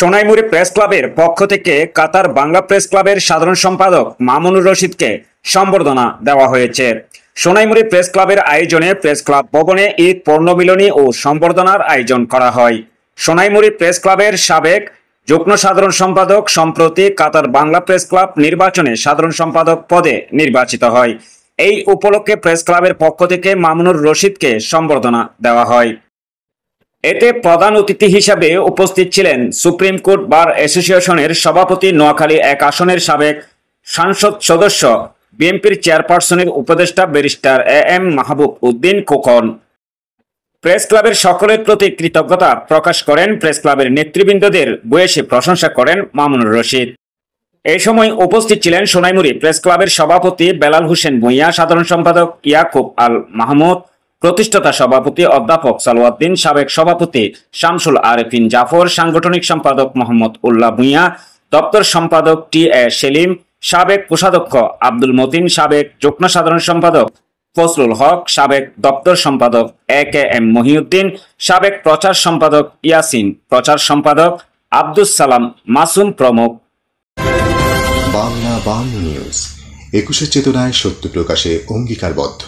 Sonaimuri press ক্লাবের পক্ষ থেকে কাতার বাংলা প্রেস ক্লাবের সাধারণ সম্পাদক মামুনুর রশিদকে সম্বর্ধনা দেওয়া হয়েছে। সোনাইমুড়ি প্রেস ক্লাবের আয়োজনে প্রেস ক্লাব ভবনে ঈদ পূর্ণমিলনী ও সম্বর্ধনার আয়োজন করা হয়। সোনাইমুড়ি প্রেস ক্লাবের সাবেক যুগ্ম সাধারণ সম্পাদক সম্প্রতি কাতার বাংলা প্রেস ক্লাব নির্বাচনে সাধারণ সম্পাদক পদে নির্বাচিত হয়। এই উপলক্ষে প্রেস ক্লাবের পক্ষ থেকে মামুনুর রশিদকে সম্বর্ধনা দেওয়া হয়। এতে প্রধান অতিথি হিসাবে উপস্থিত ছিলেন সুপ্রিম কোর্ট বার অ্যাসোসিয়েশনের সভাপতি, নোয়াখালী এক আসনের সাবেক সংসদ সদস্য, বিএনপির চেয়ারপারসনের উপদেষ্টা barrister M Mahbub Uddin Khokon. Press ক্লাবের সকলের প্রতি কৃতজ্ঞতা প্রকাশ করেন প্রেস ক্লাবের নেতৃবৃন্দদের ভূয়সী প্রশংসা করেন মামুনুর রশিদ। এই সময় উপস্থিত ছিলেন সোনাইমুড়ি প্রেস ক্লাবের সভাপতি বেলাল হোসেন ভূঁইয়া, সাধারণ সম্পাদক ইয়াকুব আল মাহমুদ, প্রতিষ্ঠাতা সভাপতি অধ্যাপক সালাউদ্দিন, সাবেক সভাপতি শামসুল আরেফিন জাফর, সাংগঠনিক সম্পাদক মোহাম্মদ উল্লাহ ভূঁইয়া, দপ্তর সম্পাদক টি এ সেলিম, সাবেক কোষাধ্যক্ষ আব্দুল মতিন, সাবেক যুগ্ম সাধারণ সম্পাদক ফজলুল হক, সাবেক দপ্তর সম্পাদক এ কে এম মহিউদ্দিন, সাবেক প্রচার সম্পাদক ইয়াসিন, প্রচার সম্পাদক আব্দুস সালাম মাসুম প্রমুখ। বাংলা নিউজ 21 চেতনায় সত্য প্রকাশে অঙ্গীকারবদ্ধ।